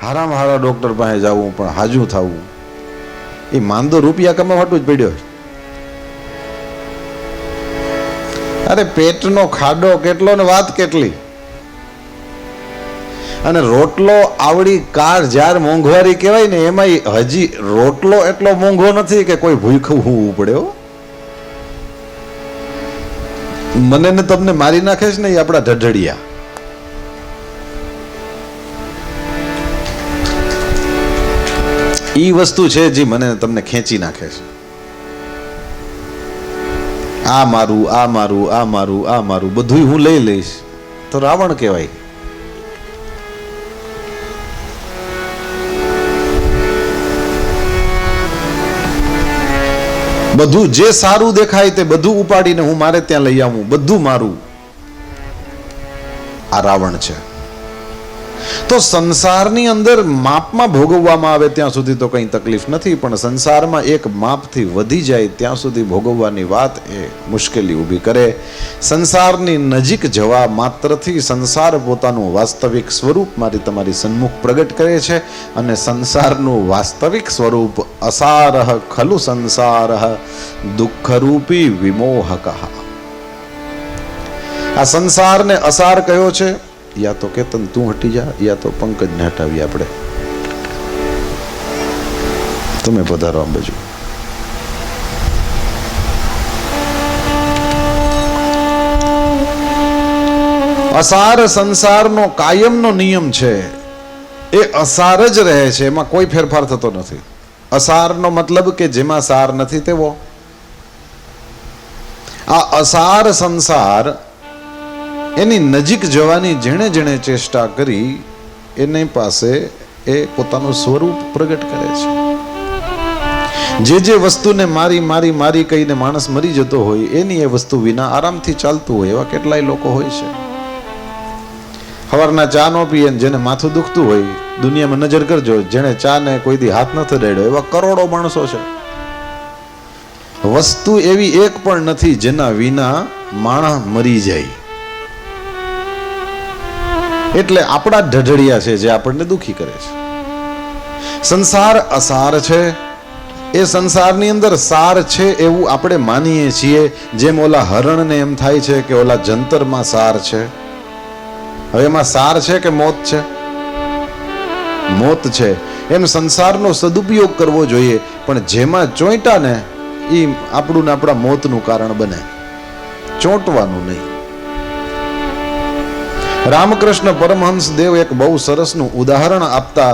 હારામાં હારા ડોક્ટર પાસે જવું પણ હાજુ થવું, એ માંદો રૂપિયા કમાવાટું જ પડ્યો. અરે પેટનો ખાડો કેટલો ને વાત કેટલી. અને રોટલો આવડી કાર જાર મોંઘવારી કહેવાય ને, એમાં હજી રોટલો એટલો મોંઘો નથી કે કોઈ ભૂખું હોવું પડે. મને ને તમને મારી નાખે છે ને એ આપણા ઢઢડિયા. ઈ વસ્તુ છે જે મને તમને ખેંચી નાખે છે. આ મારું, આ મારું, આ મારું, આ મારું બધું હું લઈ લઈશ તો રાવણ કહેવાય. બધું જે સારું દેખાય તે બધું ઉપાડીને હું મારે ત્યાં લઈ આવું, બધું મારું. આ રાવણ છે. તો સંસારની અંદર માપમાં ભોગવવામાં આવે ત્યાં સુધી તો કંઈ તકલીફ નથી, પણ સંસારમાં એક માપથી વધી જાય ત્યાં સુધી ભોગવવાની વાત એ મુશ્કેલી ઊભી કરે. સંસારની નજીક જવા માત્રથી સંસાર પોતાનું વાસ્તવિક સ્વરૂપ મારી તમારી સન્મુખ પ્રગટ કરે છે. અને સંસારનું વાસ્તવિક સ્વરૂપ અસારહ ખલુ સંસારઃ દુઃખરૂપી વિમોહકઃ. આ સંસારને અસાર કયો છે? યા તો કેતન તું હટી જા, યા તો પંકજને હટાવીએ આપણે. તમે પધારો આમ બાજુ. અસાર સંસારનો કાયમનો નિયમ છે. એ અસાર જ રહે છે, એમાં કોઈ ફેરફાર થતો નથી. અસારનો મતલબ કે જેમાં સાર નથી તેવો. આ અસાર સંસાર એની નજીક જવાની જેણે જેણે ચેષ્ટા કરી એની પાસે એ પોતાનું સ્વરૂપ પ્રગટ કરે છે. જે વસ્તુને મારી મારી મારી કહીને માણસ મરી જતો હોય એની એ વસ્તુ વિના આરામથી ચાલતું હોય એવા કેટલાય લોકો હોય છે. સવારના ચા નો પીએ જેને માથું દુખતું હોય, દુનિયામાં નજર કરજો, જેને ચા ને કોઈ દી હાથ નથી રેડ્યો એવા કરોડો માણસો છે. વસ્તુ એવી એક પણ નથી જેના વિના માણસ મરી જાય. એટલે આપણા ઢઢડિયા છે જે આપણને દુખી કરે છે. સંસાર અસાર છે. એ સંસારની અંદર સાર છે એવું આપણે માનીએ છીએ. જેમ ઓલા હરણને એમ થાય છે કે ઓલા જંતરમાં સાર છે. હવે એમાં સાર છે કે મોત છે? મોત છે. એમ સંસારનો સદુપયોગ કરવો જોઈએ, પણ જેમાં ચોંટા ને એ આપણું ને આપણા મોતનું કારણ બને. ચોંટવાનું નહીં. રામકૃષ્ણ પરમહંસ દેવ એક બહુ સરસનું ઉદાહરણ આપતા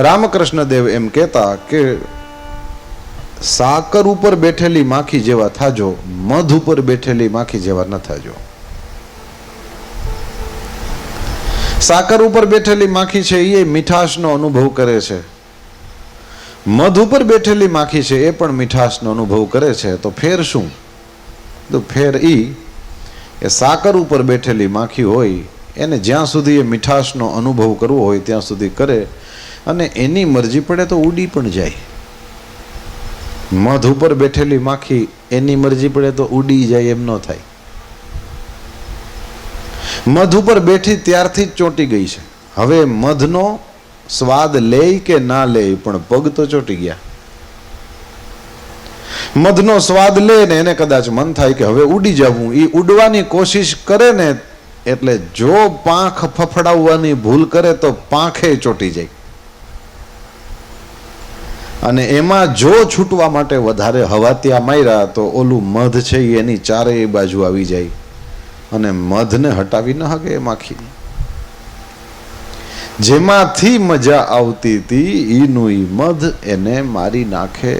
રામકૃષ્ણ દેવ એમ કહેતા કે સાકર ઉપર બેઠેલી માખી જેવા થાજો, મધ ઉપર બેઠેલી માખી જેવા ન થાજો. સાકર ઉપર બેઠેલી માખી છે એ મીઠાશનો અનુભવ કરે છે. મધ ઉપર બેઠેલી માખી છે એ પણ મીઠાશનો અનુભવ કરે છે. તો ફેર શું? તો ફેર એ સાકર ઉપર બેઠેલી માખી હોય એને જ્યાં સુધી એ મીઠાશનો અનુભવ કરવો હોય ત્યાં સુધી કરે, અને એની મરજી પડે તો ઉડી પણ જાય. મધ ઉપર બેઠેલી માખી એની મરજી પડે તો ઉડી જાય એમ ન થાય. મધ ઉપર બેઠી ત્યારથી જ ચોંટી ગઈ છે. હવે મધનો સ્વાદ લે કે ના લે પણ પગ તો ચોંટી ગયા. મધનો સ્વાદ લે ને એને કદાચ મન થાય કે હવે ઉડી જવું, એ ઉડવાની કોશિશ કરે ને એટલે જો પાંખ ફફડાવવાની ભૂલ કરે તો પાંખે ચોંટી જાય. અને એમાં જો છૂટવા માટે વધારે હવા ત્યાં માર્યા તો ઓલું મધ છે એની ચારેય બાજુ આવી જાય અને મધને હટાવી ન શકે એ માખી. જેમાંથી મજા આવતી હતી ઈનું ઈ મધ એને મારી નાખે.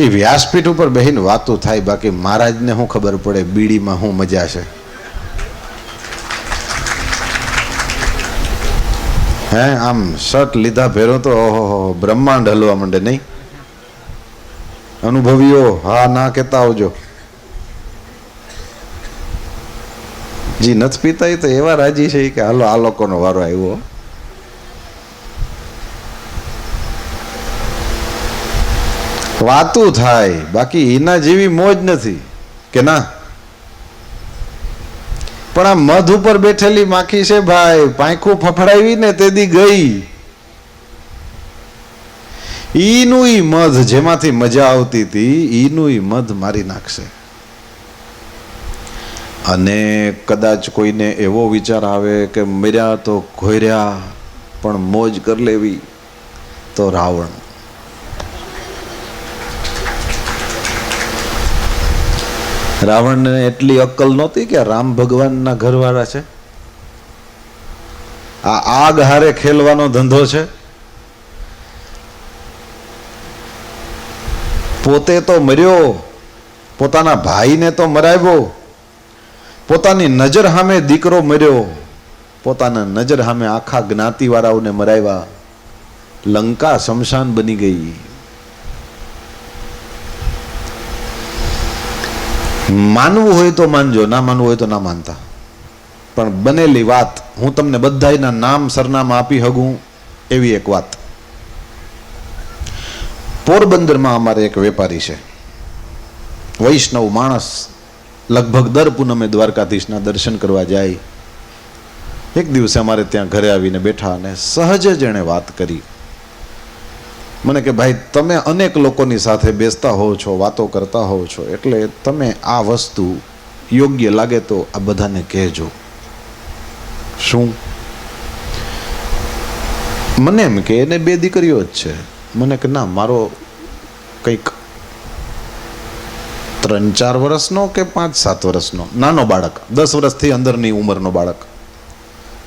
એ વ્યાસપીઠ ઉપર બહેન વાતો થાય, બાકી મહારાજને શું ખબર પડે બીડીમાં શું મજા છે? હે આમ શર્ટ લીધા ભેરો તો ઓહો બ્રહ્માંડ હલવા માંડે નહીં? અનુભવીઓ હા ના કહેતા આવજો. જી નથી પીતા એ તો એવા રાજી છે કે હાલો આ લોકોનો વારો આવ્યો. વાતું થાય, બાકી એના જેવી મોજ નથી કે ના. પણ આ મધ ઉપર બેઠેલી માખી છે ભાઈ, પાંખું ફફડાવી ને તેદી ગઈ. ઈનું ઈ મધ જેમાંથી મજા આવતી હતી, ઈનું ઈ મધ મારી નાખશે. અને કદાચ કોઈને એવો વિચાર આવે કે મર્યા તો ઘોર્યા પણ મોજ કરી લેવી, તો રાવણ. રાવણને એટલી અક્કલ નહોતી કે રામ ભગવાનના ઘરવાળા છે, આ આગ હારે ખેલવાનો ધંધો છે. પોતે તો મર્યો, પોતાના ભાઈને તો મરાવ્યો, પોતાની નજર સામે દીકરો મર્યો, પોતાના નજર સામે આખા જ્ઞાતિવાળાઓને મરાવ્યા. લંકા શમશાન બની ગઈ. માનવું હોય તો માનજો, ના માનવું હોય તો ના માનતા, પણ બનેલી વાત હું તમને બધાયના નામ સરનામા આપી શકું એવી એક વાત. પોરબંદરમાં અમારે એક વેપારી છે, વૈષ્ણવ માણસ, લગભગ દર પૂનમે દ્વારકાધીશના દર્શન કરવા જાય. એક દિવસે અમારે ત્યાં ઘરે આવીને બેઠા અને સહજ જ એણે વાત કરી મને કે ભાઈ તમે અનેક લોકોની સાથે બેસતા હોવ છો, વાતો કરતા હોવ છો, એટલે તમે આ વસ્તુ યોગ્ય લાગે તો આ બધાને કહેજો. શું? મને એમ કે એને 2 દીકરીઓ જ છે. મને કે ના, મારો કંઈક 3-4 વર્ષનો કે 5-7 વર્ષનો નાનો બાળક, 10 વર્ષથી અંદરની ઉંમરનો બાળક,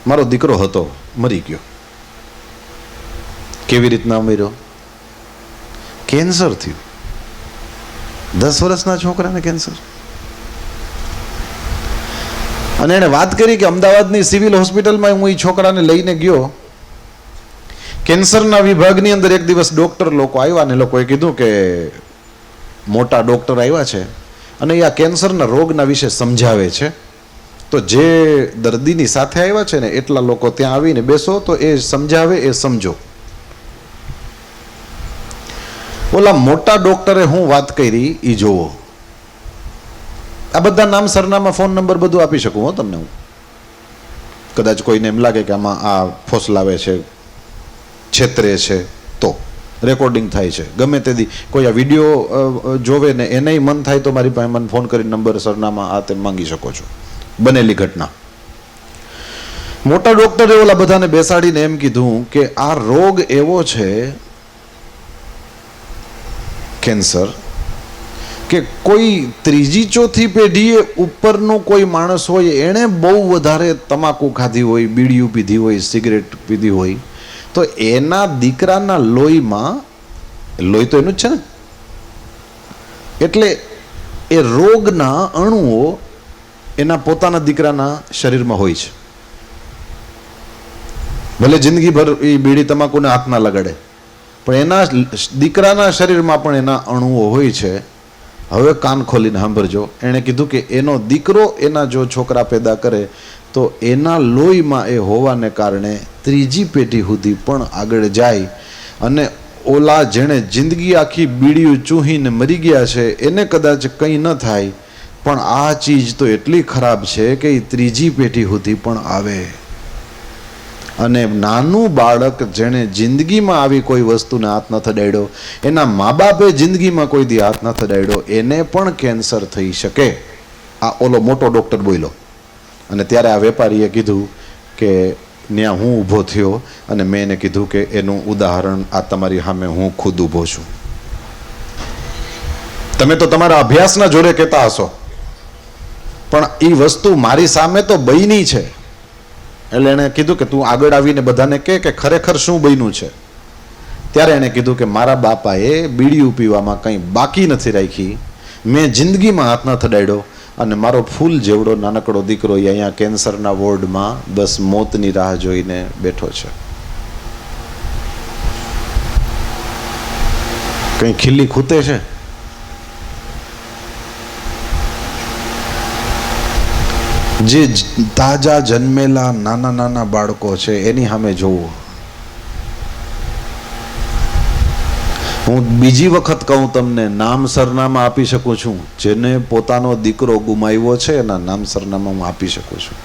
મારો દીકરો હતો, મરી ગયો. કેવી રીતના મર્યો? કેન્સર થયું. 10 વર્ષના છોકરાને કેન્સર. અને એણે વાત કરી કે અમદાવાદની સિવિલ હોસ્પિટલમાં હું એ છોકરાને લઈને ગયો. કેન્સરના વિભાગની અંદર એક દિવસ ડોક્ટર લોકો આવ્યા ને લોકોએ કીધું કે મોટા ડોક્ટર આવ્યા છે અને એ આ કેન્સરના રોગના વિશે સમજાવે છે, તો જે દર્દીની સાથે આવ્યા છે ને એટલા લોકો ત્યાં આવીને બેસો તો એ સમજાવે, એ સમજો. ઓલા મોટા ડોક્ટરે હું વાત કરી એ જોવો. આ બધા નામ સરનામા ફોન નંબર બધું આપી શકું હો તમને હું. કદાચ કોઈને એમ લાગે કે આમાં આ ફોસલાવે છે, છેતરે છે, તો રેકોર્ડિંગ થાય છે, ગમે તેથી કોઈ આ વિડીયો જોવે ને એને મન થાય તો મારી પાસે મને ફોન કરી નંબર સરનામા આ તેમ માંગી શકો છો. બનેલી ઘટના. મોટા ડોક્ટરે ઓલા બધાને બેસાડીને એમ કીધું કે આ રોગ એવો છે કેન્સર કે કોઈ 3જી-4થી પેઢીએ ઉપરનું કોઈ માણસ હોય એણે બહુ વધારે તમાકુ ખાધી હોય, બીડીયું પીધી હોય, સિગરેટ પીધી હોય, તો એના દીકરાના લોહીમાં, લોહી તો એનું જ છે ને, એટલે એ રોગના અણુઓ એના પોતાના દીકરાના શરીરમાં હોય છે. ભલે જિંદગીભર એ બીડી તમાકુને હાથ ના લગાડે, પણ એના દીકરાના શરીરમાં પણ એના અણુઓ હોય છે. હવે કાન ખોલીને સાંભળજો. એણે કીધું કે એનો દીકરો એના જો છોકરા પેદા કરે તો એના લોહીમાં એ હોવાને કારણે 3જી પેઢી સુધી પણ આગળ જાય, અને ઓલા જેણે જિંદગી આખી બીડીયું ચૂહીને મરી ગયા છે એને કદાચ કંઈ ન થાય, પણ આ ચીજ તો એટલી ખરાબ છે કે એ 3જી પેઢી સુધી પણ આવે. અને નાનું બાળક જેણે જિંદગીમાં આવી કોઈ વસ્તુને હાથ ન થડાડ્યો, એના મા બાપે જિંદગીમાં કોઈ દી હાથ ન થડાડ્યો, એને પણ કેન્સર થઈ શકે. આ ઓલો મોટો ડોક્ટર બોલ્યો. અને ત્યારે આ વેપારીએ કીધું કે ત્યાં હું ઊભો થયો અને મેં એને કીધું કે એનું ઉદાહરણ આ તમારી સામે હું ખુદ ઊભો છું. તમે તો તમારા અભ્યાસના જોડે કહેતા હશો, પણ એ વસ્તુ મારી સામે તો બની છે. એટલે એણે કીધું કે તું આગળ આવીને બધાને કહે કે ખરેખર શું બન્યું છે. ત્યારે એણે કીધું કે મારા બાપાએ બીડીયું પીવામાં કંઈ બાકી નથી રાખી, મેં જિંદગીમાં હાથ ન થડાડ્યો, અને મારો ફૂલ જેવડો નાનકડો દીકરો એ અહીંયા કેન્સરના વોર્ડમાં બસ મોતની રાહ જોઈને બેઠો છે. કંઈ ખીલી ખૂતે છે? જે તાજા જન્મેલા નાના નાના બાળકો છે એની સામે જોવો. હું બીજી વખત કહું તમને, નામ સરનામા આપી શકું છું. જેને પોતાનો દીકરો ગુમાવ્યો છે એના નામ સરનામા હું આપી શકું છું.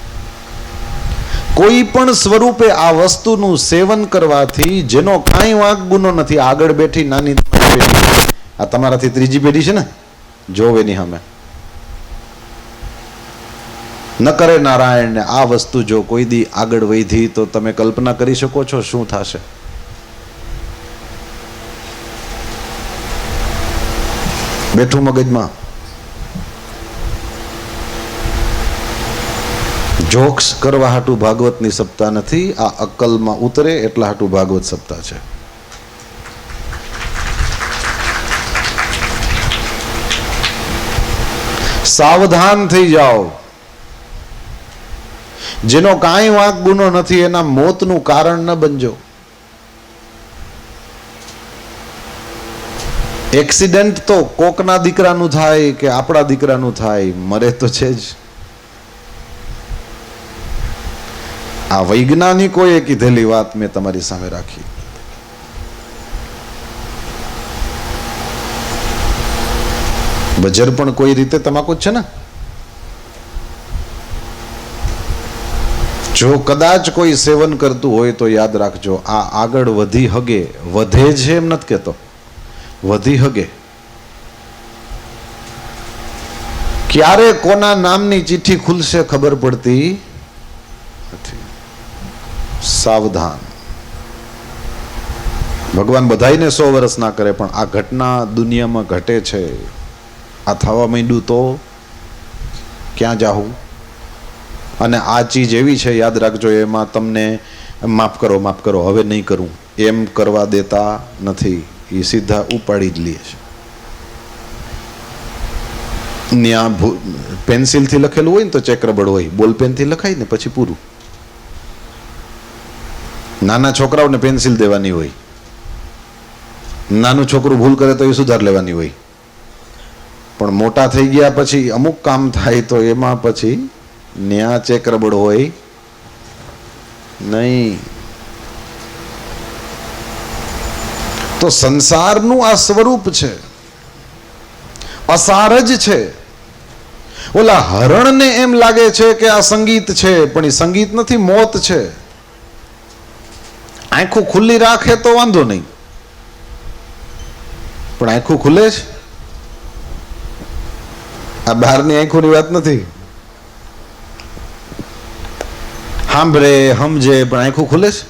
કોઈ પણ સ્વરૂપે આ વસ્તુનું સેવન કરવાથી જેનો કાંઈ વાંક ગુનો નથી, આગળ બેઠી નાની પેઢી, આ તમારાથી ત્રીજી પેઢી છે ને, જોવ એની સામે, ન કરે નારાયણ ને આ વસ્તુ જો કોઈ દી આગળ વધી તો તમે કલ્પના કરી શકો છો શું થશે. બેઠું મગજમાં જોક્સ કરવા હાટું ભાગવતની સપ્તાહ નથી, આ અક્કલમાં ઉતરે એટલા હાટું ભાગવત સપ્તાહ છે. સાવધાન થઈ જાઓ. જેનો કાંઈ વાંક ગુનો નથી એના મોતનું કારણ ન બનજો. એક્સિડન્ટ તો કોકના દીકરાનું થાય કે આપણા દીકરાનું થાય, મરે તો છે જ. આ વૈજ્ઞાનિકોએ કીધેલી વાત મેં તમારી સામે રાખી. બજર પણ કોઈ રીતે તમાકુ જ છે ને. જો કદાચ કોઈ સેવન કરતું હોય તો યાદ રાખજો, આ આગળ વધી હગે, વધે છે એમ નથી કહેતો, વધી હગે. ક્યારે કોના નામની ચિઠ્ઠી ખુલશે ખબર પડતી નથી. સાવધાન. ભગવાન બધાઈને 100 વર્ષ ના કરે, પણ આ ઘટના દુનિયામાં ઘટે છે. આ થવા માંડ્યું તો ક્યાં જાવું. અને આ ચીજ એવી છે, યાદ રાખજો, એમાં તમને માફ કરો હવે નહીં કરું એમ કરવા દેતા નથી. એ સીધા ઉપાડી જ લે છે. ત્યાં પેન્સિલથી લખેલું હોય ને તો ચેક રબડ હોય, બોલપેનથી લખાય ને પછી પૂરું. નાના છોકરાઓને પેન્સિલ દેવાની હોય, નાનું છોકરું ભૂલ કરે તો એ સુધાર લેવાની હોય. પણ મોટા થઈ ગયા પછી અમુક કામ થાય તો એમાં પછી ન્યા ચેક રબડ હોય નહીં. તો સંસારનું આ સ્વરૂપ છે, અસાર જ છે. ઓલા હરણને એમ લાગે છે કે આ સંગીત છે, પણ એ સંગીત નથી, મોત છે. આંખો ખુલ્લી રાખે તો વાંધો નહીં, પણ આંખો ખુલે છે. આ બહારની આંખોની વાત નથી. સાંભળે સમજે પણ આંખો ખુલે છે.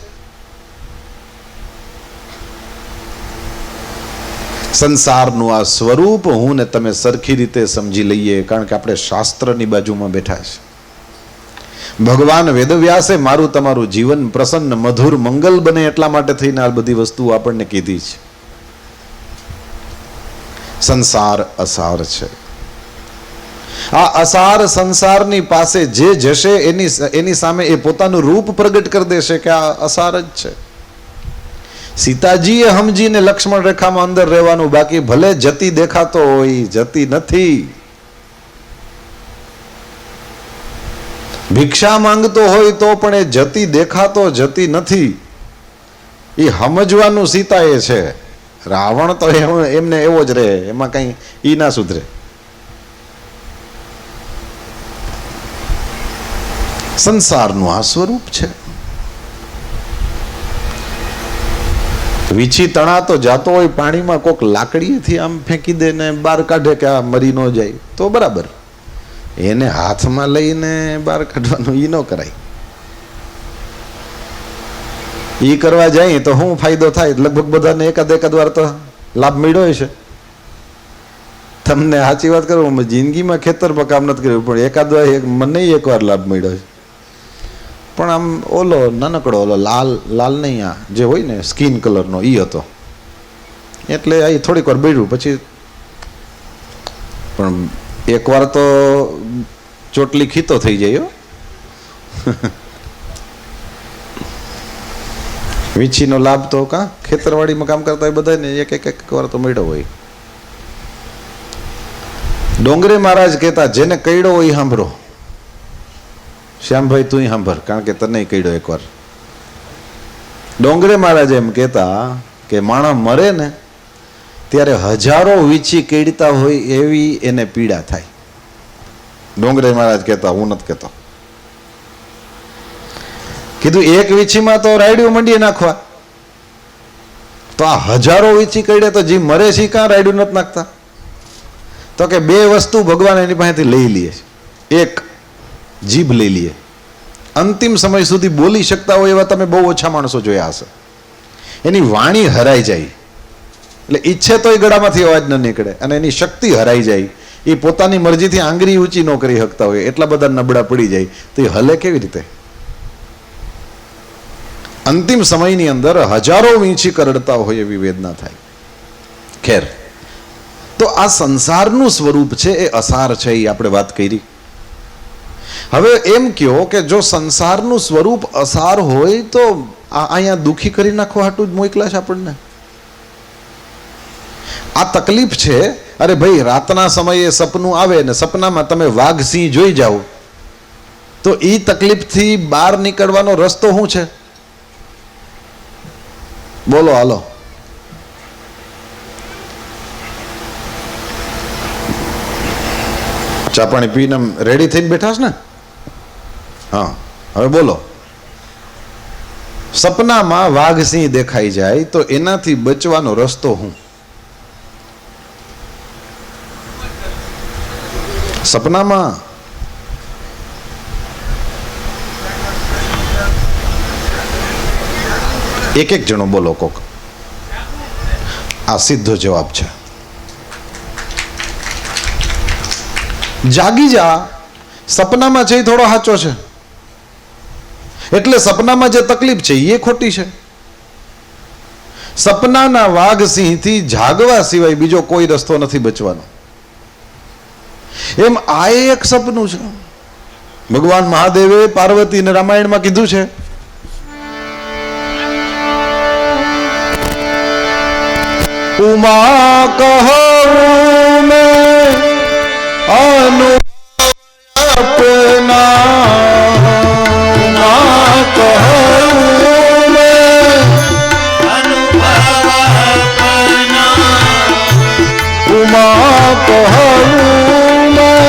સંસારનું આ સ્વરૂપ હું ને તમે સરખી રીતે સમજી લઈએ, કારણ કે આપણે શાસ્ત્રની બાજુમાં બેઠા છે. ભગવાન વેદવ્યાસે મારું તમારું જીવન પ્રસન્ન મધુર મંગલ બને એટલા માટે થઈને આ બધી વસ્તુ આપણને કીધી છે. સંસાર અસાર છે. આ અસાર સંસારની પાસે જે જશે એની સામે એ પોતાનું રૂપ પ્રગટ કરી દેશે કે આ અસાર જ છે. સીતાજીએ સમજીને લક્ષ્મણ રેખામાં અંદર રહેવાનું, બાકી ભલે જતી દેખાતો હોય, જતી નથી. ભિક્ષા માંગતો હોય તો પણ એ જતી દેખાતો જતી નથી. એ સમજવાનું સીતા એ છે. રાવણ તો એમને એવો જ રહે, એમાં કઈ ઈ ના સુધરે. સંસારનું આ સ્વરૂપ છે. વીછી તણા તો જાતો હોય પાણીમાં, કોક લાકડીથી આમ ફેંકી દે ને બહાર કાઢે કે આ મરી ન જાય તો બરાબર. એને હાથમાં લઈને બહાર કાઢવાનું ઈ ન કરાય. ઈ કરવા જાય તો શું ફાયદો થાય? લગભગ બધાને એકાદ વાર તો લાભ મળ્યો છે. તમને સાચી વાત કરું, જિંદગીમાં ખેતરમાં કામ નથી કર્યું, પણ એકાદ મને એકવાર લાભ મળ્યો છે. પણ આમ ઓલો નાનકડો ઓલો લાલ નહીં, આ જે હોય ને સ્કિન કલરનો, ઈ હતો. એટલે આ થોડીક વાર બેડ્યું પછી, પણ એકવાર તો ચોટલી ખીતો થઈ જાય. વીંછીનો લાભ તો કા ખેતરવાડીમાં કામ કરતા હોય બધાને એક વાર તો મળ્યો હોય. ડોંગરે મહારાજ કહેતા, જેને કઈડો હોય સાંભળો. શ્યામભાઈ તું સાંભળ, કારણ કે તને કઈડો એકવાર. ડોંગરે મહારાજ એમ કહેતા કે માણસ મરે ને ત્યારે હજારો વીછી કેડતા હોય એવી એને પીડા થાય. ડોંગરે મહારાજ કહેતા, હું નથી કહેતો. કીધું એક વીછીમાં તો રાયડું મંડીએ નાખવા, તો આ હજારો વીછી કઈડે તો જે મરે છે કાં રાયડું નથી નાખતા? તો કે બે વસ્તુ ભગવાન એની પાસેથી લઈ લઈએ. એક જીભ લઈ લઈએ. અંતિમ સમય સુધી બોલી શકતા હોય એવા તમે બહુ ઓછા માણસો જોયા હશે. એની વાણી હરાઈ જાય, એટલે ઈચ્છે તોય ગળામાંથી અવાજ ન નીકળે, અને એની શક્તિ હરાઈ જાય. એ પોતાની મરજીથી આંગળી ઊંચી ન કરી શકતા હોય, એટલા બધા નબળા પડી જાય, તો એ હલે કેવી રીતે? અંતિમ સમયની અંદર હજારો વીંછી કરડતા હોય એવી વેદના થાય. ખેર, તો આ સંસારનું સ્વરૂપ છે એ અસાર છે, એ આપણે વાત કરી. હવે એમ કહો કે જો સંસારનું સ્વરૂપ અસાર હોય તો અહીંયા દુઃખી કરી નાખવા હાટું જ મોકલા છે આપણને. આ તકલીફ છે. અરે ભાઈ, રાતના સમયે સપનું આવે ને સપનામાં તમે વાઘ સિંહ જોઈ જાઓ, તો એ તકલીફથી બહાર નીકળવાનો રસ્તો શું છે? બોલો, હાલો. ચા પાણી પીને રેડી થઈને બેઠા છે ને? હા, હવે બોલો. સપનામાં વાઘ સિંહ દેખાઈ જાય તો એનાથી બચવાનો રસ્તો શું? સપનામાં એક એક જણો બોલો કોક. આ સીધો જવાબ છે. જાગી જા. સપનામાં છે એ થોડો સાચો છે, એટલે સપનામાં જે તકલીફ છે એ ખોટી છે. સપનાના વાઘ સિંહથી જાગવા સિવાય બીજો કોઈ રસ્તો નથી બચવાનો. એમ આ એક સપનું છે. ભગવાન મહાદેવે પાર્વતીને રામાયણમાં કીધું છે, ઉમા કહું મેં અનુભવ अपना, उमा कहूँ मैं अनुभव अपना, उमा कहूँ मैं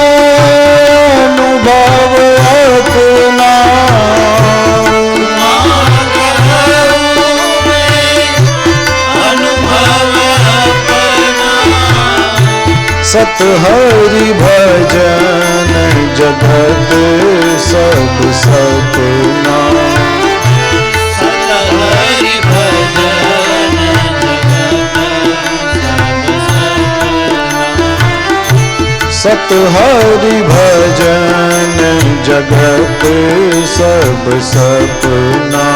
अनुभव सत हरि भजन जगत सब सपना, सत हरि भजन जगत सब सपना, सत हरि भजन जगत सब सपना,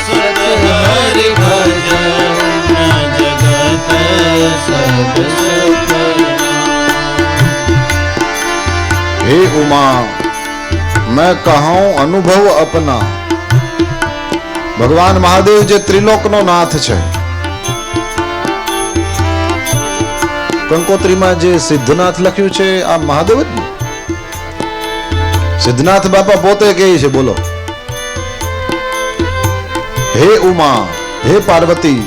सत हरि भजन जगत सब सपना। हे उमा, मैं कहूं अनुभव अपना. ભગવાન મહાદેવ જે ત્રિલોકનો નાથ છે, કંકોત્રીમાં જે સિદ્ધનાથ લખ્યું છે આ મહાદેવ જ ને. સિદ્ધનાથ બાપા પોતે કહે છે, બોલો, હે ઉમા, હે પાર્વતી,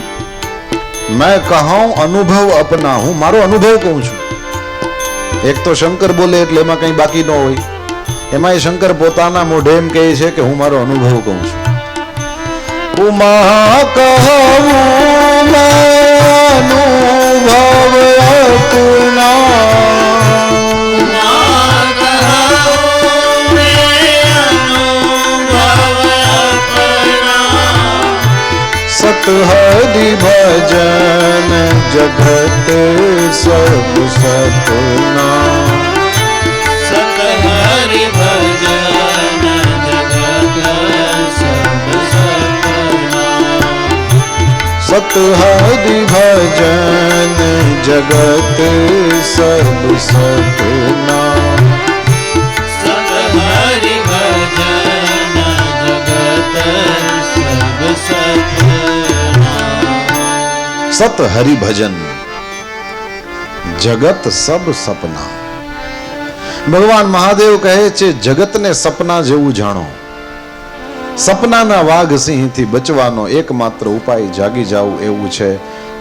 मैं कहूं अनुभव अपना. હું મારો અનુભવ કહું છું. એક તો શંકર બોલે એટલે એમાં કઈ બાકી ન હોય, એમાં શંકર પોતાના મોઢે એમ કહે છે કે હું મારો અનુભવ કહું છું. ઉમા કહું અનુભવ अपना, सत हरि भजन जगत सब सपना, सत हरि भजन जगत सब सपना, सत हरि भजन जगत सब सपना, सत हरि भजन जगत सब सपना. सत हरि भजन જગત સબ સપના. ભગવાન મહાદેવ કહે છે, જગતને સપના જેવું જાણો. સપનાના વાઘ સિંહથી બચવાનો એકમાત્ર ઉપાય જાગી જાવ એવું છે.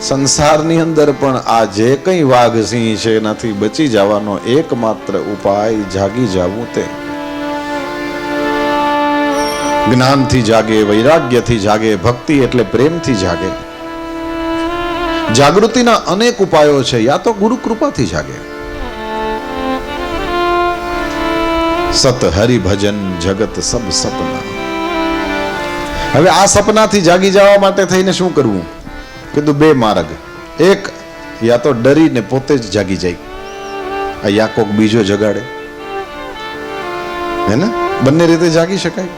સંસારની અંદર પણ આ જે કંઈ વાઘ સિંહ છે એનાથી બચી જવાનો એકમાત્ર ઉપાય જાગી જવું તે જ્ઞાનથી જાગે, વૈરાગ્યથી જાગે, ભક્તિ એટલે પ્રેમથી જાગે. જાગૃતિના અનેક ઉપાયો છે. યા તો ગુરુ કૃપાથી જાગે. સત હરિ ભજન જગત સબ સપના. હવે આ સપનાથી જાગી જવા માટે થઈને શું કરવું? કીધું બે માર્ગ. એક, યા તો ડરીને પોતે જ જાગી જાય, યા કોક બીજો જગાડે. હે ને? બંને રીતે જાગી શકાય.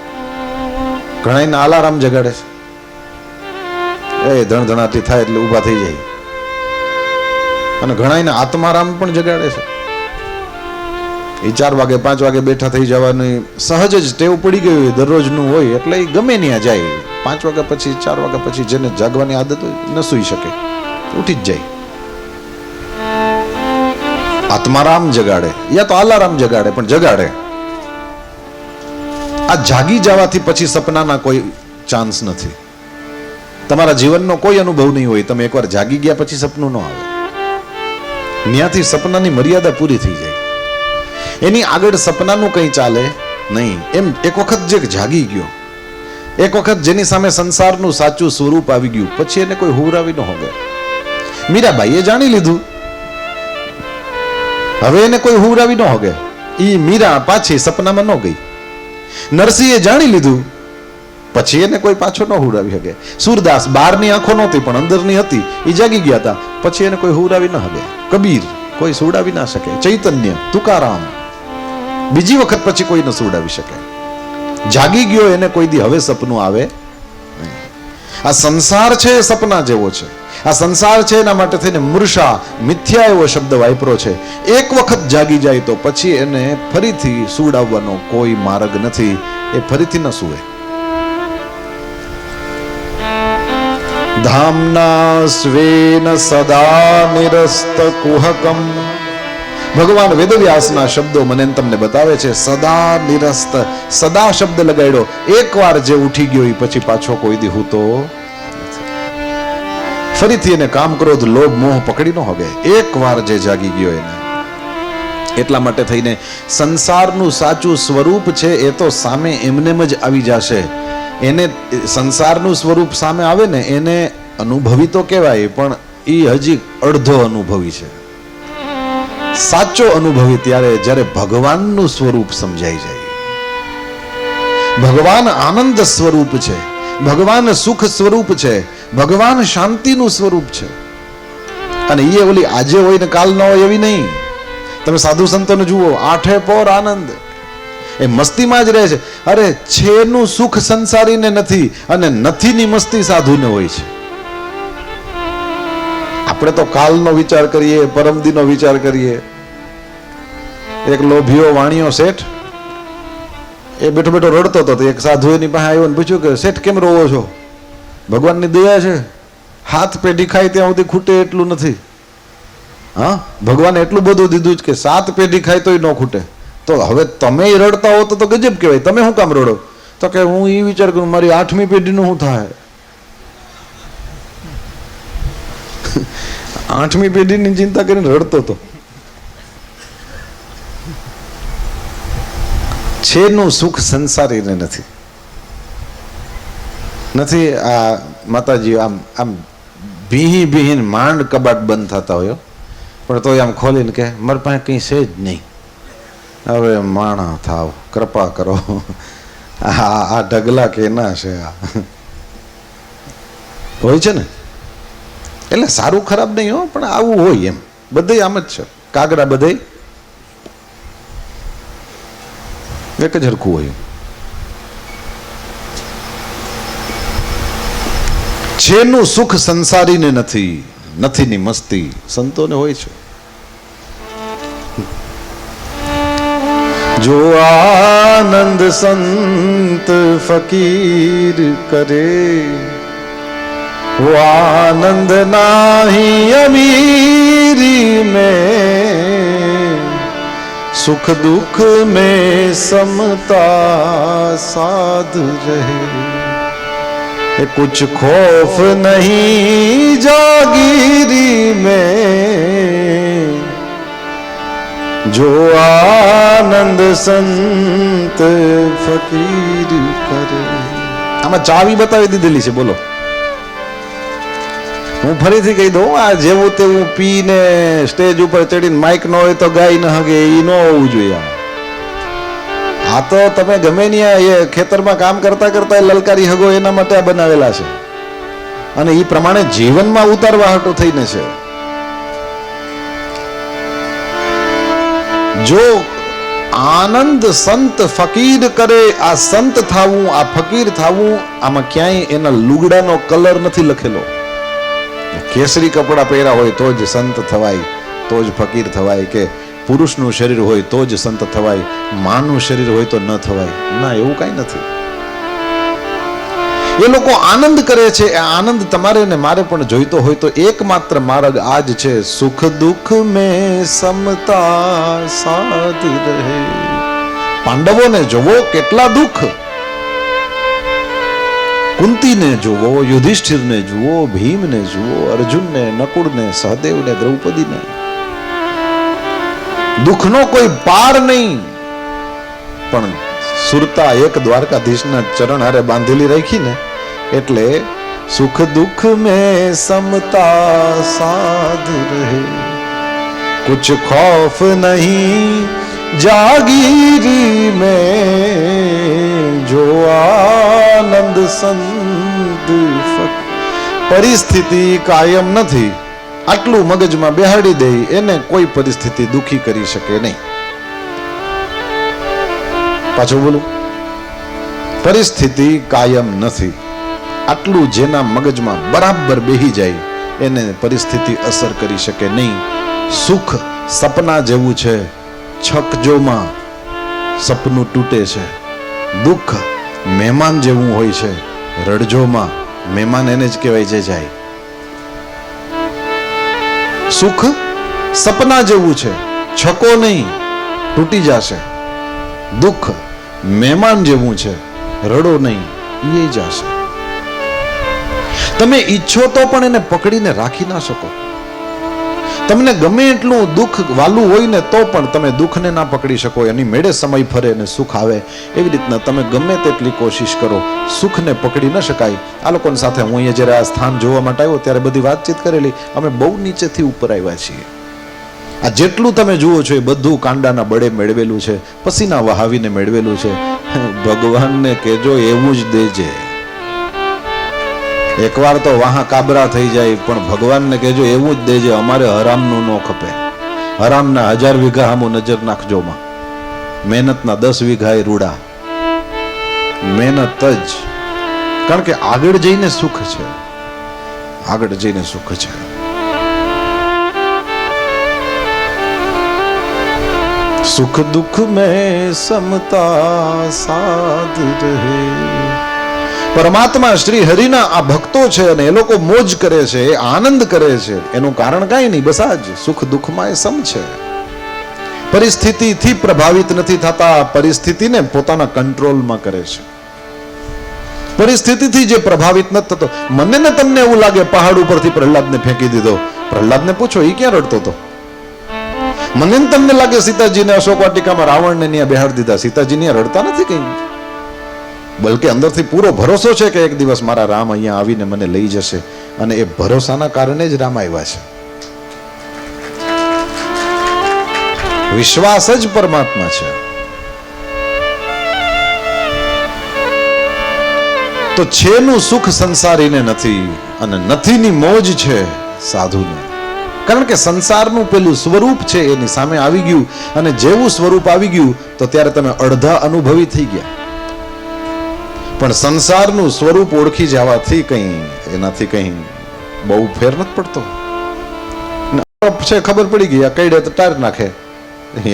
ઘણા અલાર્મ જગાડે છે, એ ધણધણાટી થાય એટલે ઊભા થઈ જાય. અને ઘણા આત્મારામ પણ જગાડે છે. એ 4 વાગે 5 વાગે બેઠા થઈ જવાની સહજ જ ટેવ પડી ગઈ હોય, દરરોજનું હોય એટલે એ ગમે ત્યાં જાય. 5 વાગ્યા પછી 4 વાગ્યા પછી જેને જાગવાની આદત હોય ન સૂઈ શકે, ઉઠી જ જાય. આત્મારામ જગાડે યા તો અલાર્મ જગાડે, પણ જગાડે. આ જાગી જવાથી પછી સપનાના કોઈ ચાન્સ નથી. તમારા જીવનનો કોઈ અનુભવ નહીં હોય. તમે એકવાર જાગી ગયા પછી સપનું ન આવે. ત્યાંથી સપનાની મર્યાદા પૂરી થઈ જાય. એની આગળ સપનાનું કંઈ ચાલે નહીં. એમ એક વખત જે જાગી ગયો, એક વખત જેની સામે સંસારનું સાચું સ્વરૂપ આવી ગયું, પછી એને કોઈ હુવરાવી ન હોગે. મીરાબાઈએ જાણી લીધું, હવે એને કોઈ હુવરાવી ન હોગે. ઈ મીરા પાછી સપનામાં ન ગઈ. નરસિંહે જાણી લીધું, પછી એને કોઈ પાછો ન હુવરાવી શકે. સુરદાસ બહારની આંખો નહોતી પણ અંદરની હતી, એ જાગી ગયા હતા, પછી એને કોઈ હુવરાવી ન શકે. કબીર કોઈ સુવડાવી ના શકે. ચૈતન્ય, તુકારામ બીજી વખત પછી કોઈ ન સુવડાવી શકે. જાગી ગયો એને કોઈ દી હવે સપનું આવે નહીં. આ સંસાર છે એ સપના જેવો છે. આ સંસાર છે એના માટે થઈને મૂર્છા, મિથ્યા એવો શબ્દ વાપરો છે. એક વખત જાગી જાય તો પછી એને ફરીથી સુવડાવવાનો કોઈ માર્ગ નથી. એ ફરીથી ન સુવે. ધામના સ્વેન સદા નિરસ્ત કુહકમ. ભગવાન વેદવ્યાસના શબ્દો મને તમને બતાવે છે. સદા નિરસ્ત, સદા શબ્દ લગાડ્યો. એકવાર જે ઉઠી ગયો એ પછી પાછો કોઈ દી હૂતો ફરીથી એને કામ, ક્રોધ, લોભ, મોહ પકડી ન હોગે. એકવાર જે જાગી ગયો એને. એટલા માટે થઈને સંસારનું સાચું સ્વરૂપ છે એ તો સામે એમનેમ જ આવી જશે. એને સંસારનું સ્વરૂપ સામે આવે ને એને અનુભવી તો કહેવાય, પણ એ હજી અડધો અનુભવી છે. સાચો અનુભવી ત્યારે જ્યારે ભગવાનનું સ્વરૂપ સમજાઈ જાય. ભગવાન આનંદ સ્વરૂપ છે, ભગવાન સુખ સ્વરૂપ છે, ભગવાન શાંતિનું સ્વરૂપ છે. અને એ ઓલી આજે હોય ને કાલ ન હોય એવી નહીં. તમે સાધુ સંતોને જુઓ, 8 પોર આનંદ, એ મસ્તીમાં જ રહે છે. અરે છેનું સુખ સંસારીને નથી, અને નથીની મસ્તી સાધુને હોય છે. આપણે તો કાલનો વિચાર કરીએ, પરમદીનો વિચાર કરીએ. એક લોભિયો વાણિયો શેઠ, એ બેઠો બેઠો રડતો હતો. એક સાધુ એની પાસે આવ્યો ને પૂછ્યું કે શેઠ કેમ રોવો છો? ભગવાનની દયા છે, હાથ પેઢી ખાય ત્યાં સુધી ખૂટે એટલું નથી. હા, ભગવાને એટલું બધું દીધું જ કે 7 પેઢી ખાય તોય ન ખૂટે. તો હવે તમે રડતા હો તો ગજબ કહેવાય. તમે શું કામ રડો? તો કે હું એ વિચાર કરું મારી 8મી પેઢીનું શું થાય. 8મી પેઢીની ચિંતા કરીને રડતો હતો. છેનું સુખ સંસારીને નથી. આ માતાજી આમ આમ ભીહી ભીહીને માંડ કબાટ બંધ થતા હોય, પણ તો આમ ખોલીને કે મારી પાસે કંઈ છે જ નહીં, હવે માણા થાવ, કૃપા કરો. આ ઢગલા કે ના છે આ હોય છે ને. એટલે સારું ખરાબ નહીં હો, પણ આવું હોય એમ. બધે આમ જ છે. કાગડા બધે એક જ હરખું હોય. જેનું સુખ સંસારીને નથી, નથીની મસ્તી સંતોને હોય છે. જો આનંદ સંત ફકીર કરે, वो आनंद नाही अमीरी में, सुख दुख में समता साध रहे, कुछ खौफ नहीं जागीरी में, जो आनंद संत फकीर करे. આમાં ચાવી બતાવી દીધેલી છે. બોલો, હું ફરીથી કહી દઉં, આ જેવું તેવું પીને સ્ટેજ ઉપર ચડીને માઇક ન હોય તો ગાઈ ન હગે, એ ન હોવું જોઈએ. આ તો તમે ગમે ત્યાં એ ખેતરમાં કામ કરતા કરતા લલકારી હગો, એના માટે આ બનાવેલા છે અને એ પ્રમાણે જીવનમાં ઉતારવા હાટું થઈને છે. જો આનંદ સંત ફકીર કરે, આ સંત થાવું, આ ફકીર થાવું, આમાં ક્યાંય એના લુગડાનો કલર નથી લખેલો. કેસરી કપડા પહેર્યા હોય તો જ સંત થવાય, તો જ ફકીર થવાય, કે પુરુષનું શરીર હોય તો જ સંત થવાય, માનું શરીર હોય તો ન થવાય. ના, એવું કઈ નથી. એ લોકો આનંદ કરે છે. આ આનંદ તમારે ને મારે પણ જોઈતો હોય તો એકમાત્ર માર્ગ આ જ છે. સુખ દુઃખ મેં સમતા સાધ રહે. પાંડવોને જોવો કેટલા દુઃખ, કુંતીને જુઓ, યુધિષ્ઠિરને જુઓ, ભીમને જુઓ, અર્જુનને, નકુળને, સહદેવને, દ્રૌપદીને. દુઃખનો કોઈ પાર નહીં, પણ સુરતા એક દ્વારકાધીશના ચરણ હારે બાંધેલી રાખી ને એટલે સુખ દુઃખ મેં સમતા સાધ રહે, कुछ खौफ नहीं जागीरी में, जो आनंद संत फक. પરિસ્થિતિ કાયમ નથી, આટલું મગજમાં બેહાડી દે એને કોઈ પરિસ્થિતિ દુખી કરી શકે નહીં. પાછું બોલું, પરિસ્થિતિ કાયમ નથી, આટલું જેના મગજમાં બરાબર બેહી જાય એને પરિસ્થિતિ અસર કરી શકે નહીં. સુખ સપના જેવું છે, છકજોમાં સપનું તૂટે છે. દુઃખ મહેમાન જેવું હોય છે, રડજોમાં મહેમાન એને જ કહેવાય છે જાય. સુખ સપના જેવું છે, છકો નહીં, તૂટી જશે. દુઃખ મહેમાન જેવું છે, રડો નહીં, એ જશે. તમે ઈચ્છો તો પણ એને પકડીને રાખી ના શકો. તમને ગમે એટલું દુઃખ વાલું હોય ને તો પણ તમે દુઃખને ના પકડી શકો. એની મેળે સમય ફરે અને સુખ આવે. એવી રીતના તમે ગમે તેટલી કોશિશ કરો, સુખને પકડી ન શકાય. આ લોકોની સાથે હું અહીંયા જ્યારે આ સ્થાન જોવા માટે આવ્યો ત્યારે બધી વાતચીત કરેલી. અમે બહુ નીચેથી ઉપર આવ્યા છીએ. આ જેટલું તમે જુઓ છો એ બધું કાંડાના બળે મેળવેલું છે, પસીના વહાવીને મેળવેલું છે. ભગવાનને કહેજો એવું જ દેજે. એકવાર તો વાહા કાબરા થઈ જાય, પણ ભગવાનને કહેજો એવું જ દેજે, અમારે હરામનું ન ખપે. હરામના 1000 વીઘા આમો નજર નાખજો માં, મહેનતના 10 વીઘા એ રૂડા. મહેનત જ, કારણ કે આગળ જઈને સુખ છે, આગળ જઈને સુખ છે. સુખ દુઃખ મેં સમતા સાધ રહે. પરમાત્મા શ્રી હરિના આ ભક્તો છે અને એ લોકો મોજ કરે છે, આનંદ કરે છે. એનું કારણ કાંઈ નહીં, બસ આ જ સુખ દુઃખમાં એ સમ છે. પરિસ્થિતિથી પ્રભાવિત નથી થતા, પરિસ્થિતિને પોતાના કંટ્રોલમાં કરે છે. પરિસ્થિતિથી જે પ્રભાવિત નથી થતો. મને ને તમને એવું લાગે પહાડ ઉપરથી પ્રહલાદને ફેંકી દીધો. પ્રહલાદને પૂછો એ ક્યાં રડતો હતો? મને ને તમને લાગે સીતાજીને અશોક વાટિકામાં રાવણને ત્યાં બેહાડી દીધા. સીતાજી ત્યાં રડતા નથી કઈ, બલકે અંદરથી પૂરો ભરોસો છે કે એક દિવસ મારા રામ અહીંયા આવીને મને લઈ જશે. અને એ ભરોસાના કારણે જ રામ આવ્યા છે. વિશ્વાસ જ પરમાત્મા છે. તો છેનું સુખ સંસારીને નથી અને નથીની મોજ છે સાધુને. કારણ કે સંસારનું પેલું સ્વરૂપ છે એની સામે આવી ગયું, અને જેવું સ્વરૂપ આવી ગયું તો ત્યારે તમે અડધા અનુભવી થઈ ગયા. પણ સંસારનું સ્વરૂપ ઓળખી જવાથી કઈ એનાથી કઈ બહુ ફેર નથી પડતો. છે ખબર પડી ગઈ, આ કઈડે તો ટાર નાખે,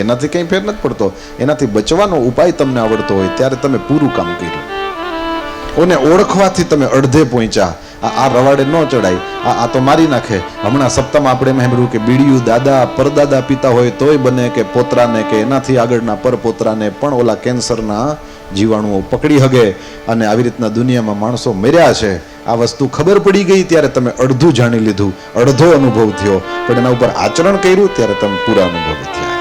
એનાથી કઈ ફેર નથી પડતો. એનાથી બચવાનો ઉપાય તમને આવડતો હોય ત્યારે તમે પૂરું કામ કર્યું. ઓને ઓળખવાથી તમે અડધે પહોંચ્યા. આ રવાડે ન ચડાય, આ તો મારી નાખે. હમણાં સપ્તાહમાં આપણે એમ સાંભળ્યું કે બીડીયું દાદા પરદાદા પીતા હોય તોય બને કે પોતરાને કે એનાથી આગળના પરપોતરાને પણ ઓલા કેન્સરના જીવાણુઓ પકડી હગે અને આવી રીતના દુનિયામાં માણસો મર્યા છે, આ વસ્તુ ખબર પડી ગઈ ત્યારે તમે અડધું જાણી લીધું, અડધો અનુભવ થયો, પણ એના ઉપર આચરણ કર્યું ત્યારે તમે પૂરા અનુભવી થયા.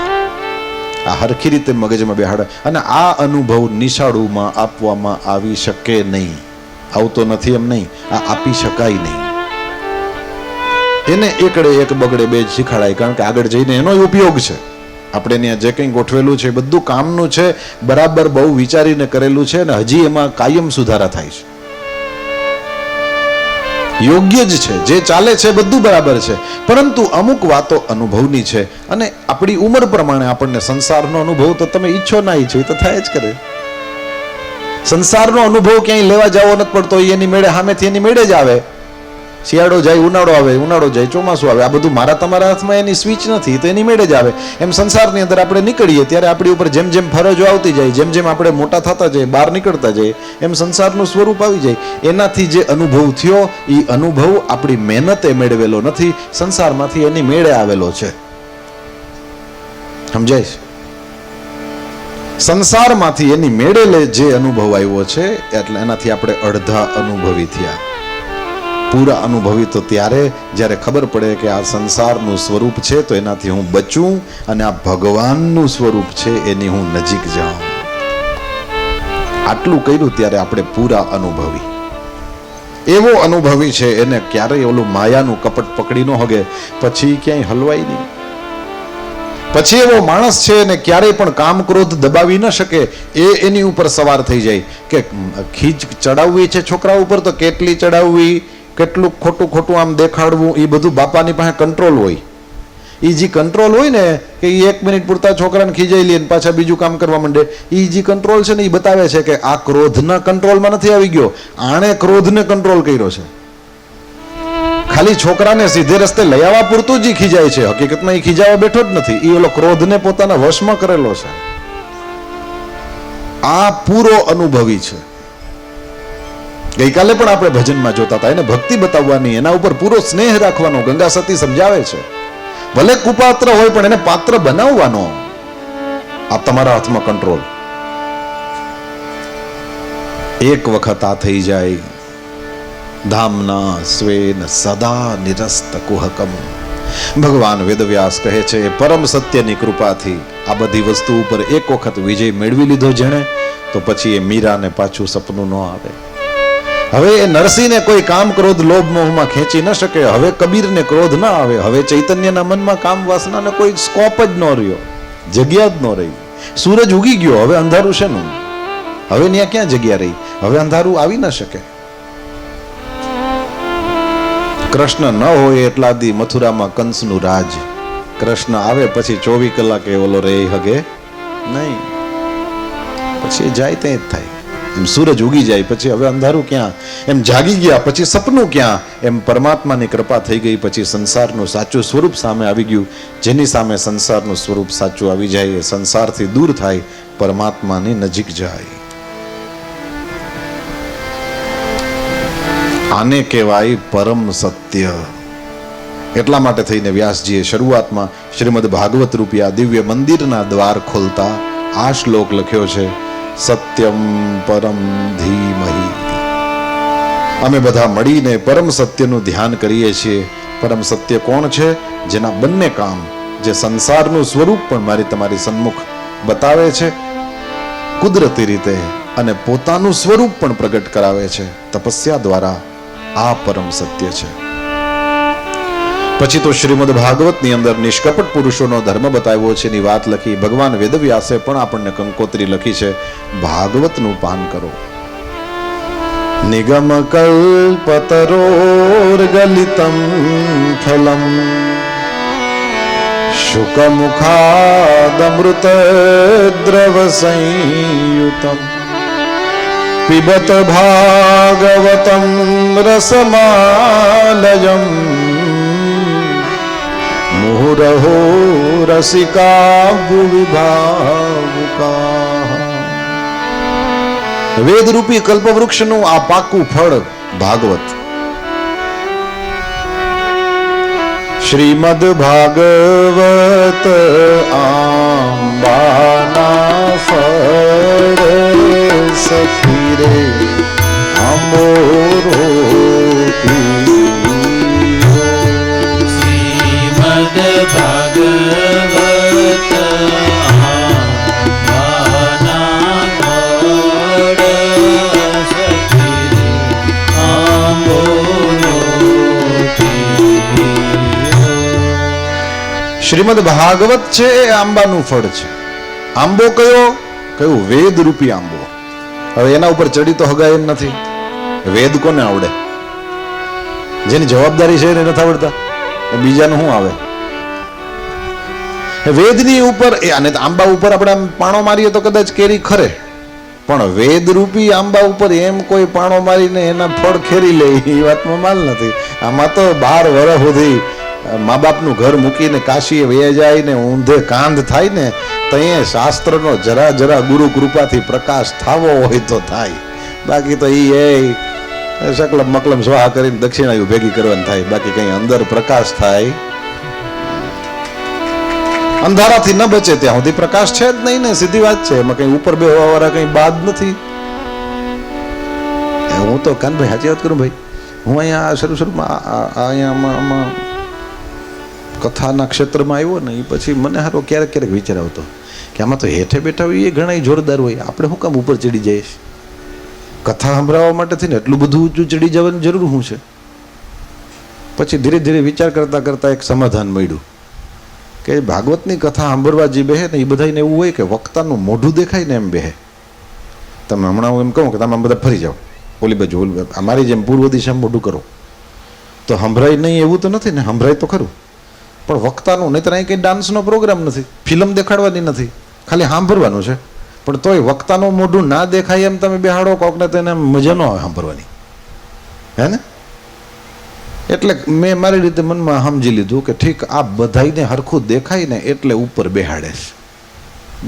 આ હરખી રીતે મગજમાં બેહાડે. અને આ અનુભવ નિશાળુમાં આપવામાં આવી શકે નહીં, આવતો નથી એમ નહીં, આ આપી શકાય નહીં. એને એકડે એક બગડે બે જ શીખવાડાય, કારણ કે આગળ જઈને એનો ઉપયોગ છે. આપણે ત્યાં જે કંઈ ગોઠવેલું છે બધું કામનું છે, બરાબર બહુ વિચારીને કરેલું છે, અને હજી એમાં કાયમ સુધારા થાય છે. યોગ્ય જ છે, જે ચાલે છે બધું બરાબર છે, પરંતુ અમુક વાતો અનુભવની છે. અને આપણી ઉંમર પ્રમાણે આપણને સંસારનો અનુભવ તો તમે ઈચ્છો ના ઈચ્છો એ તો થાય જ કરે. સંસારનો અનુભવ ક્યાંય લેવા જવો નથી પડતો, એની મેળે સામેથી એની મેળે જ આવે. શિયાળો જાય ઉનાળો આવે, ઉનાળો જાય ચોમાસું આવે, આ બધું મારા તમારા હાથમાં એની સ્વિચ નથી, તો એની મેળે જ આવે. એમ સંસારની અંદર આપણે નીકળીએ ત્યારે આપણી ઉપર જેમ જેમ ફરજો આવતી જાય, જેમ જેમ આપણે મોટા થતા જઈએ, બહાર નીકળતા જઈએ, એમ સંસારનું સ્વરૂપ આવી જાય. એનાથી જે અનુભવ થયો એ અનુભવ આપણી મહેનતે મેળવેલો નથી, સંસારમાંથી એની મેળે આવેલો છે. સમજાય છે? સંસારમાંથી એની મેળે જે અનુભવ આવ્યો છે, એટલે એનાથી આપણે અડધા અનુભવી થયા. પૂરા અનુભવી તો ત્યારે જ્યારે ખબર પડે કે આ સંસારનું સ્વરૂપ છે તો એનાથી હું બચું, અને આ ભગવાનનું સ્વરૂપ છે એની હું નજીક જાઉં. આટલું કર્યું ત્યારે આપણે પૂરા અનુભવી. એવો અનુભવી છે એને ક્યારેય ઓલું માયાનું કપટ પકડી ન હગે, પછી ક્યાંય હલવાય નહીં. પછી એવો માણસ છે એને ક્યારેય પણ કામ ક્રોધ દબાવી ન શકે. એની ઉપર સવાર થઈ જાય કે ખીજ ચડાવવી છે છોકરા ઉપર તો કેટલી ચડાવવી, કેટલું ખોટું ખોટું આમ દેખાડવું, એ બધું બાપાની પાસે કંટ્રોલ હોય. એ જે કંટ્રોલ હોય ને કે એ 1 મિનિટ પૂરતા છોકરાને ખીજાઈ લે પાછા બીજું કામ કરવા માંડે, એ જે કંટ્રોલ છે ને એ બતાવે છે કે આ ક્રોધના કંટ્રોલમાં નથી આવી ગયો, આણે ક્રોધને કંટ્રોલ કર્યો છે. ખાલી છોકરાને સીધે રસ્તે લઈ આવવા પૂરતું જ ખીજાય છે, હકીકતમાં એ ખીજાવા બેઠો જ નથી, એ ઓલો ક્રોધને પોતાના વશમાં કરેલો છે. આ પૂરો અનુભવી છે. ગઈકાલે પણ આપણે ભજનમાં જોતા હતા, એને ભક્તિ બતાવવાની, એના ઉપર પૂરો સ્નેહ રાખવાનો ગંગા સતી સમજાવે છે. ભલે કુપાત્ર હોય પણ એને પાત્ર બનાવવાનો. આ તમારા હાથમાં કંટ્રોલ. એક વખત આ થઈ જાય, ધામના સ્વેન સદા નિરસ્ત કુહકમ. ભગવાન વેદવ્યાસ કહે છે પરમ સત્યની કૃપાથી આ બધી વસ્તુ ઉપર એક વખત વિજય મેળવી લીધો જેણે, તો પછી એ મીરાને પાછું સપનું ન આવે. હવે એ નરસિંહને કોઈ કામ ક્રોધ લોભ મોહમાં ખેંચી ન શકે. હવે કબીરને ક્રોધ ના આવે. હવે ચૈતન્યના મનમાં કામ વાસનાને કોઈ સ્કોપ જ ન રહ્યો, જગ્યા જ ન રહી. સૂરજ ઉગી ગયો, હવે અંધારું શેનું? હવે ત્યાં ક્યાં જગ્યા રહી? હવે અંધારું આવી ન શકે. કૃષ્ણ ન હોય એટલા દી મથુરામાં કંસનું રાજ. કૃષ્ણ આવે પછી 24 કલાકે ઓલો રહે હગે નહીં, પછી જાય ત્યાં જ થાય. એમ સૂરજ ઉગી જાય પછી હવે અંધારું ક્યાં? એમ જાગી ગયા પછી સપનું ક્યાં? એમ પરમાત્માની કૃપા થઈ ગઈ પછી સંસારનું સાચું સ્વરૂપ સામે આવી ગયું. જેની સામે સંસારનું સ્વરૂપ સાચું આવી જાય એ સંસારથી દૂર થાય, પરમાત્માની નજીક જાય. આને કહેવાય પરમ સત્ય. એટલા માટે થઈને વ્યાસજીએ શરૂઆતમાં શ્રીમદ ભાગવત રૂપિયા દિવ્ય મંદિરના દ્વાર ખોલતા આ શ્લોક લખ્યો છે, સત્યમ પરમ ધીમહિ. અમે બધા મળીને પરમ સત્યનું ધ્યાન કરીએ છીએ. પરમ સત્ય કોણ છે? જેના બંને કામ, જે સંસારનું સ્વરૂપ પણ મારી તમારી સન્મુખ બતાવે છે કુદરતી રીતે, અને પોતાનું સ્વરૂપ પણ પ્રગટ કરાવે છે તપસ્યા દ્વારા. આ પરમ સત્ય છે. પછી તો શ્રીમદ ભાગવતની અંદર નિષ્કપટ પુરુષોનો ધર્મ બતાવ્યો છે એની વાત લખી. ભગવાન વેદવ્યાસે પણ આપણને કંકોત્રી લખી છે, ભાગવતનું પાન કરો. નિગમ કલ્પતરોર્ગલિતમ ફલમ શુક મુખાદમૃત દ્રવ સંયુતમ પિબત ભાગવતમ રસમાલયમ મુહુરહો રસિકા ભુવિ ભાવુકા. વેદરૂપી કલ્પવૃક્ષનું આ પાકું ફળ ભાગવત. શ્રીમદ ભાગવત આંબાના ફળ સખી રે આંબો રોટી શ્રીમદ ભાગવત આંબાના ફળ સખી રે આંબો રોટી. શ્રીમદ ભાગવત છે એ આંબાનું ફળ છે. આંબો કયો? કયું? વેદ રૂપી આંબો. હવે એના ઉપર ચડી તો હગાય એમ નથી. વેદ કોને આવડે? જેની જવાબદારી છે એને નથી આવડતા, બીજાનું શું આવે? વેદની ઉપર અને આંબા ઉપર આપણે આમ પાણો મારીએ તો કદાચ કેરી ખરે, પણ વેદ રૂપી આંબા ઉપર એમ કોઈ પાણો મારીને એના ફળ ખેરી લે એ વાતમાં માલ નથી. આમાં તો 12 વર્ષ સુધી મા બાપનું ઘર મૂકીને કાશીએ વહી જાય ને ઊંધે કાંધ થાય ને તો એ શાસ્ત્રનો જરા જરા ગુરુ કૃપાથી પ્રકાશ થાવો હોય તો થાય. બાકી તો એ શકલમ મકલમ સ્વાહા કરીને દક્ષિણાયુ ભેગી કરવાની થાય. બાકી કઈ અંદર પ્રકાશ થાય, અંધારાથી ન બચે ત્યાં સુધી પ્રકાશ છે જ નહીં ને. સીધી વાત છે, એમાં કઈ ઉપર બેહવા વાળા કઈ બાદ નથી. હું તો કાનભાઈ સાચી વાત કરું ભાઈ, હું અહીંયા શરૂમાં અહીંયા કથાના ક્ષેત્રમાં આવ્યો ને એ પછી મને હારો ક્યારેક ક્યારેક વિચાર આવતો કે આમાં તો હેઠે બેઠા હોય એ ઘણા જોરદાર હોય, આપણે શું કામ ઉપર ચડી જઈએ? કથા સંભળાવવા માટે થઈને એટલું બધું ઊંચું ચડી જવાની જરૂર શું છે? પછી ધીરે ધીરે વિચાર કરતા કરતા એક સમાધાન મળ્યું કે ભાગવતની કથા સાંભળવા જે બેહે ને એ બધાને એવું હોય કે વક્તાનું મોઢું દેખાય ને એમ બેહે. તમે હમણાં હું એમ કહું કે તમે બધા ફરી જાઓ ઓલી બાજુ, અમારી જેમ પૂર્વ દિશામાં મોઢું કરો તો સંભળાય નહીં એવું તો નથી ને? સંભળાય તો ખરું, પણ વક્તાનું. નહીં તો અહીં કંઈ ડાન્સનો પ્રોગ્રામ નથી, ફિલ્મ દેખાડવાની નથી, ખાલી સાંભળવાનું છે. પણ તોય વક્તાનું મોઢું ના દેખાય એમ તમે બેહાડો કોકને તો એને મજા ન આવે સાંભળવાની, હે ને? એટલે મેં મારી રીતે મનમાં સમજી લીધું કે ઠીક આ બધાને હરખું દેખાય ને એટલે ઉપર બેહાડે છે.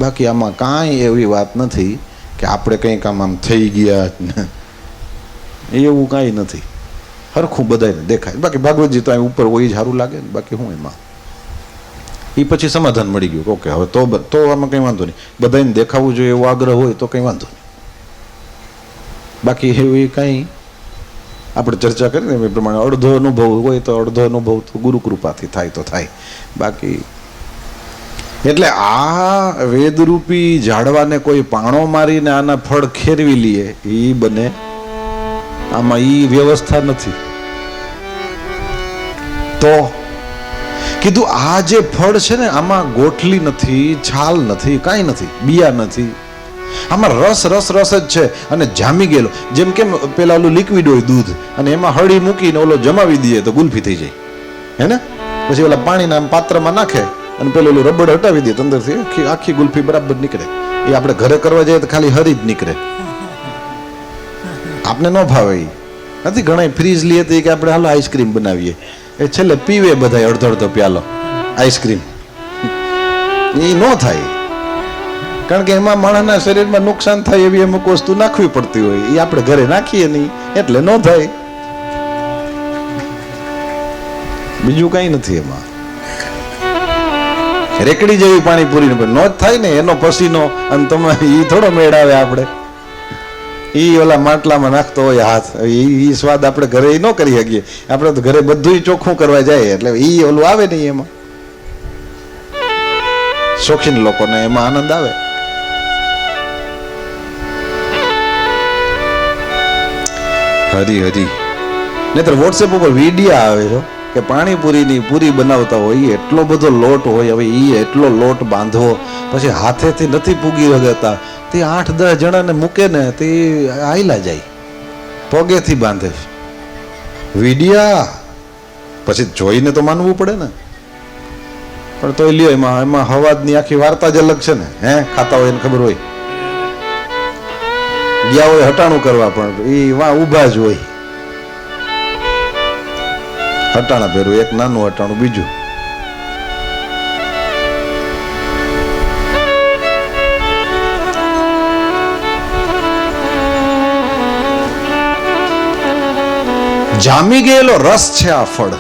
બાકી આમાં કાંઈ એવી વાત નથી કે આપણે કંઈક આમ થઈ ગયા ને એવું કાંઈ નથી. હરખું બધાને દેખાય. બાકી ભાગવતજી તો અહીં ઉપર હોય જ સારું લાગે ને. બાકી હું એમાં એ પછી સમાધાન મળી ગયું. ઓકે, હવે તો આમાં કંઈ વાંધો નહીં, બધાને દેખાવું જોઈએ એવો આગ્રહ હોય તો કંઈ વાંધો નહીં. બાકી એવી કાંઈ આપણે ચર્ચા કરીને એ પ્રમાણે અડધો અનુભવ હોય તો અડધો અનુભવ તો ગુરુ કૃપાથી થાય તો થાય. બાકી એટલે આ વેદરૂપી ઝાડવાને કોઈ પાણો મારીને આના ફળ ખેરવી લઈએ એ બને? આમાં ઈ વ્યવસ્થા નથી. તો કીધું આ જે ફળ છે ને આમાં ગોઠલી નથી, છાલ નથી, કાંઈ નથી, બિયા નથી, આમાં રસ રસ રસ જ છે અને જામી ગયેલો. જેમ કેમ પેલા ઓલું લિક્વિડ હોય દૂધ અને એમાં હળી મૂકીને ઓલો જમાવી દઈએ તો ગુલ્ફી થઈ જાય, હે ને? પછી ઓલા પાણીના પાત્રમાં નાખે અને પેલું ઓલું રબડ હટાવી દે તો અંદરથી આખી ગુલ્ફી બરાબર નીકળે. એ આપણે ઘરે કરવા જઈએ તો ખાલી હરી જ નીકળે, આપને ન ભાવે. એ નથી ઘણા ફ્રીજ લઈએ તો કે આપણે હાલો આઈસ્ક્રીમ બનાવીએ, એ છેલ્લે પીવે બધા અડધો અડધો પ્યાલો આઈસ્ક્રીમ. એ ન થાય, કારણ કે એમાં માણસના શરીરમાં નુકસાન થાય એવી અમુક વસ્તુ નાખવી પડતી હોય, એ આપણે ઘરે નાખીએ નહીં એટલે ન થાય. બીજું કઈ નથી એમાં. રેકડી જેવી પાણીપુરી ન જ થાય ને એનો પસીનો અને તમે એ થોડો મેળ આવે. આપણે એ ઓલા માટલામાં નાખતો હોય હાથ, એ સ્વાદ આપણે ઘરે ન કરી શકીએ. આપણે તો ઘરે બધું ચોખ્ખું કરવા જાય એટલે એ ઓલું આવે નહીં એમાં. શોખીન લોકોને એમાં આનંદ આવે. હરી હરી. નહીતર વોટ્સએપ ઉપર વિડીયો આવે છે કે પાણીપુરીની પૂરી બનાવતા હોય, એટલો બધો લોટ હોય. હવે એ એટલો લોટ બાંધવો, પછી હાથેથી નથી પૂગી વગતા, તે 8-10 જણાને મૂકે ને તે આયલા જાય, પગેથી બાંધે વિડિયા. પછી જોઈને તો માનવું પડે ને. પણ તોય લ્યો એમાં હવાદની આખી વાર્તા જ અલગ છે ને. હે ખાતા હોય એને ખબર હોય, ગયા હોય હટાણું કરવા પણ એ વા ઊભા જ હોય. હટાણા પહેરું, એક નાનું હટાણું, બીજું જામી ગયેલો રસ છે આ ફળ.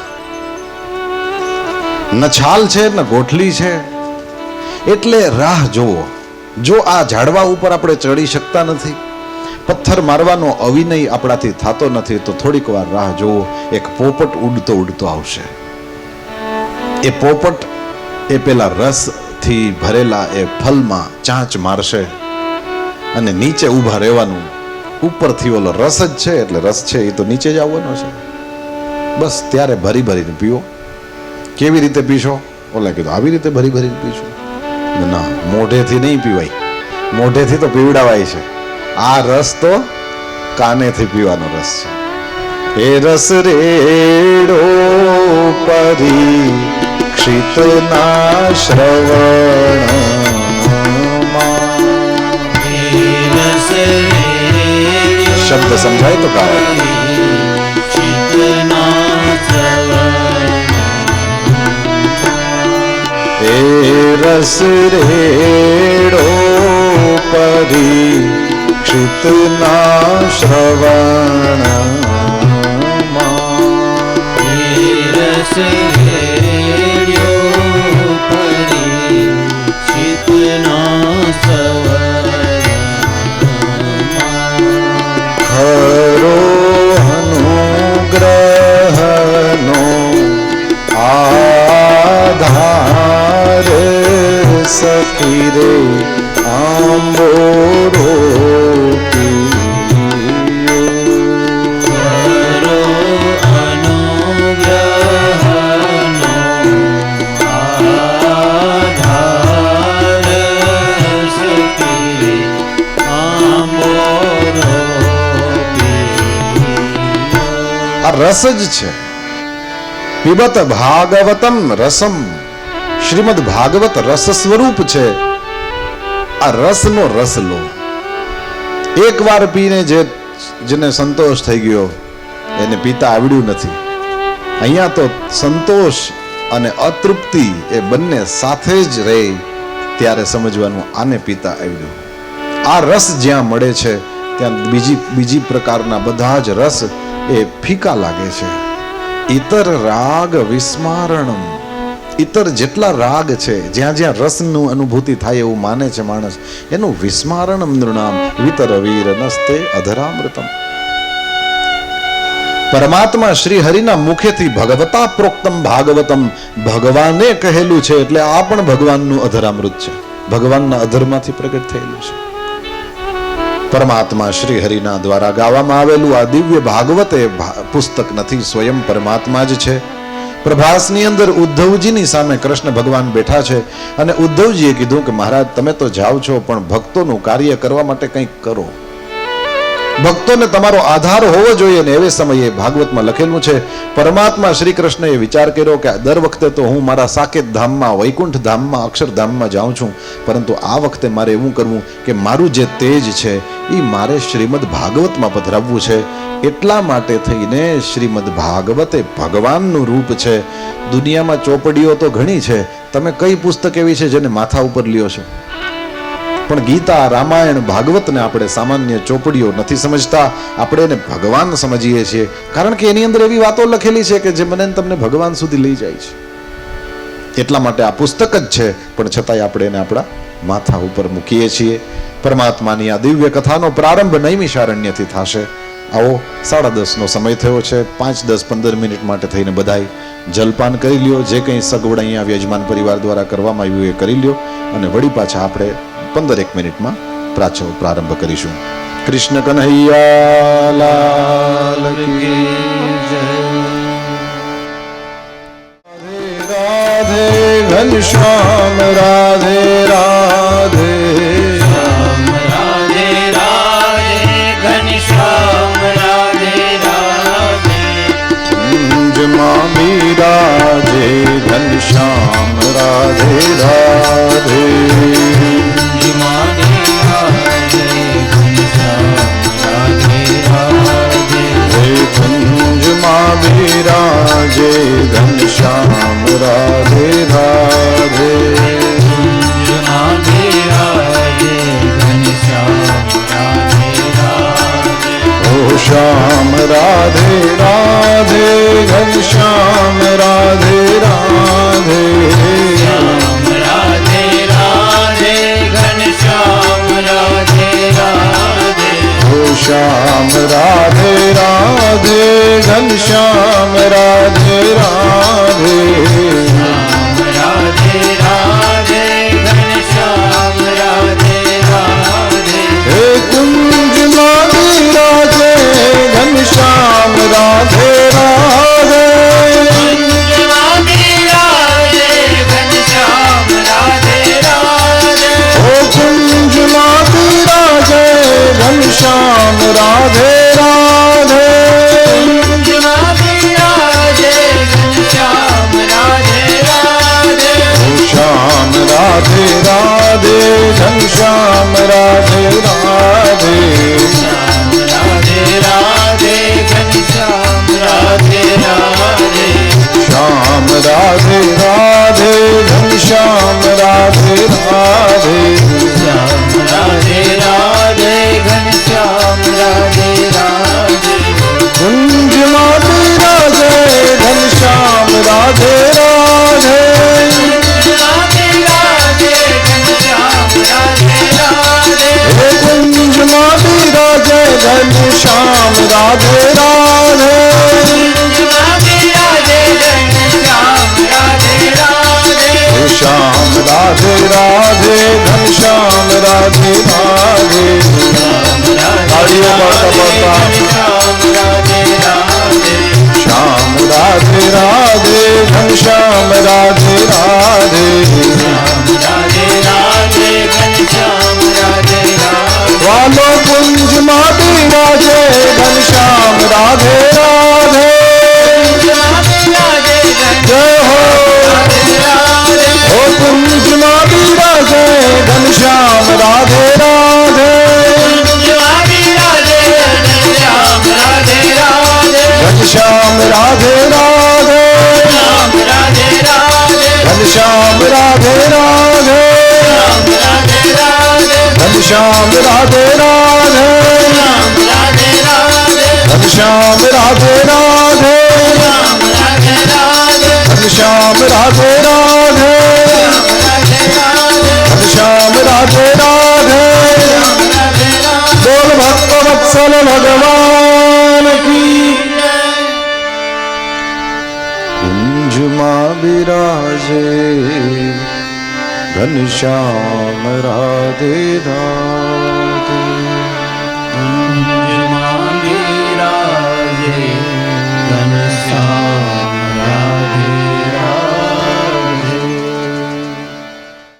ન છાલ છે ન ગોઠલી છે. એટલે રાહ જોવો. જો આ ઝાડવા ઉપર આપણે ચડી શકતા નથી, પથ્થર મારવાનો અવિનય આપણાથી થતો નથી તો થોડીક વાર રાહ જોવો, એક પોપટ ઉડતો ઉડતો આવશે. એ પોપટ એ પેલા રસથી ભરેલા એ ફલમાં ચાંચ મારશે અને નીચે ઊભા રહેવાનું. ઉપરથી ઓલો રસ જ છે એટલે રસ છે એ તો નીચે જ આવવાનો છે. બસ ત્યારે ભરી ભરીને પીવો. કેવી રીતે પીશો? ઓલા કીધું આવી રીતે ભરી ભરીને પીશું. ના, મોઢેથી નહીં પીવાય, મોઢેથી તો પીવડાવાય છે. આ રસ તો કાનેથી પીવાનો રસ છે. એ રસ રેડો પરીક્ષિતના શ્રવણમાં. શબ્દ સમજાય તો ગાવા. એ રસ રેડો પરીક્ષિતના શ્રવણમાં. રસ રેડ્યો પરીક્ષિતના શ્રવણમાં. ખરો અનુગ્રહનો આધાર સખી રે આંબોરો ખરો અનુગ્રહનો આધાર સખી આંબોરો. આ રસ જ છે. પીબત ભાગવતમ રસમ. શ્રીમદ ભાગવત રસ સ્વરૂપ છે. આ રસનો રસ લો. એક વાર પીને જેને સંતોષ થઈ ગયો એને પીતા આવડ્યું નથી. અહીંયા તો સંતોષ અને અતૃપ્તિ એ બંને સાથે જ રહે ત્યારે સમજવાનું આને પીતા આવડ્યું. આ રસ જ્યાં મળે છે ત્યાં બીજી પ્રકારના બધા જ રસ એ ફીકા લાગે છે. ઇતર રાગ વિસ્મારણમ. ઇતર જેટલા રાગ છે જ્યાં જ્યાં રસનું અનુભૂતિ થાય એવું માને છે માણસ, એનું વિસ્મારણમ નૃણામ વિતર વીર નસ્તે અધરામૃતમ. પરમાત્મા શ્રી હરિના મુખેથી ભગવતા પ્રોક્તમ ભાગવતમ, ભગવાને કહેલું છે એટલે આ પણ ભગવાનનું અધરામૃત છે. ભગવાનના અધરમાંથી પ્રગટ થયેલું છે. પરમાત્મા શ્રી હરિના દ્વારા ગાવામાં આવેલું આ દિવ્ય ભાગવત એ પુસ્તક નથી, સ્વયં પરમાત્મા જ છે. પ્રભાસની અંદર ઉદ્ધવજીની સામે કૃષ્ણ ભગવાન બેઠા છે અને ઉદ્ધવજીએ કીધું કે મહારાજ તમે તો જાઓ છો પણ ભક્તોનું કાર્ય કરવા માટે કંઈક કરો. ભક્તોને તમારો આધાર હોવો જોઈએ ને એવે સમયે ભાગવતમાં લખેલું છે પરમાત્મા શ્રી કૃષ્ણએ વિચાર કર્યો કે દર વખતે તો હું મારા સાકેત ધામમાં, વૈકુંઠ ધામમાં, અક્ષરધામમાં જાઉં છું, પરંતુ આ વખતે મારે એવું કરવું કે મારું જે તેજ છે એ મારે શ્રીમદ ભાગવતમાં પધરાવવું છે. એટલા માટે થઈને શ્રીમદ ભાગવત એ ભગવાનનું રૂપ છે. દુનિયામાં ચોપડીઓ તો ઘણી છે, તમે કઈ પુસ્તક એવી છે જેને માથા ઉપર લ્યો છો? પણ ગીતા, રામાયણ, ભાગવતને આપણે સામાન્ય ચોપડીઓ નથી સમજતા, આપણે એને ભગવાન સમજીએ છીએ. કારણ કે એની અંદર એવી વાતો લખેલી છે કે જે મને તમને ભગવાન સુધી લઈ જાય છે. એટલા માટે આ પુસ્તક જ છે, પણ છતાંય આપણે એને આપણા માથા ઉપર મૂકીએ છીએ. પરમાત્માની આ દિવ્ય કથાનો પ્રારંભ નૈમિષારણ્યથી થશે. આવો 10:30નો સમય થયો છે. 5, 10, 15 મિનિટ માટે થઈને બધાય જલપાન કરી લ્યો. જે કંઈ સગવડ અહીંયા યજમાન પરિવાર દ્વારા કરવામાં આવ્યું એ કરી લ્યો અને વળી પાછા આપણે 15-1 મિનિટમાં પ્રારંભ કરીશું. કૃષ્ણ કન્હૈયા લાલ કી જય. રાધે ઘનશ્યામ રાધે રાધે. રાધે રાધે ઘનશ્યામ રાધે રાધે. કુંજમાં બિરાજે ઘનશ્યામ રાધે રાધે. કુંજમાં બિરાજે ઘનશ્યામ રાધે રાધે. ઓ શ્યામ રાધે રાધે ઘનશ્યામ રાધે રાધે. ઓ श्याम राधे राधे घनश्याम राधे राधे राधे राधे घनश्याम राधे राधे हे कुंज माधि राधे घनश्याम राधे राधे कुंज माधि राधे घनश्याम राधे राधे ओ कुंज माधि राधे घनश्याम राधे राधे श्याम राधे राधे श्याम राधे राधे घनश्याम राधे राधे श्याम राधे राधे घनश्याम राधे राधे श्याम राधे राधे घनश्याम राधे राधे कुंज माधि राधे घनश्याम राधे राधे हे कुंज माधि राधे घनश्याम राधे राधे श्याम राधे राधे घनश्याम राधे राधे तालियों बढ़ता बढ़ता श्याम राधे राधे घनश्याम राधे राधे वालो कुंज माधि राधे घनश्याम राधे राधे जय हो कुंज माधि राधे घनश्याम राधे राधे घनश्याम राधे राधे घनश्याम राधे राधे घनश्याम राधे राधे घनश्याम राधे राधे घनश्याम राधे राधे घनश्याम राधे राधे बोल भक्त वत्सल भगवान की कुंज मां विराजे घनश्याम राधे राधे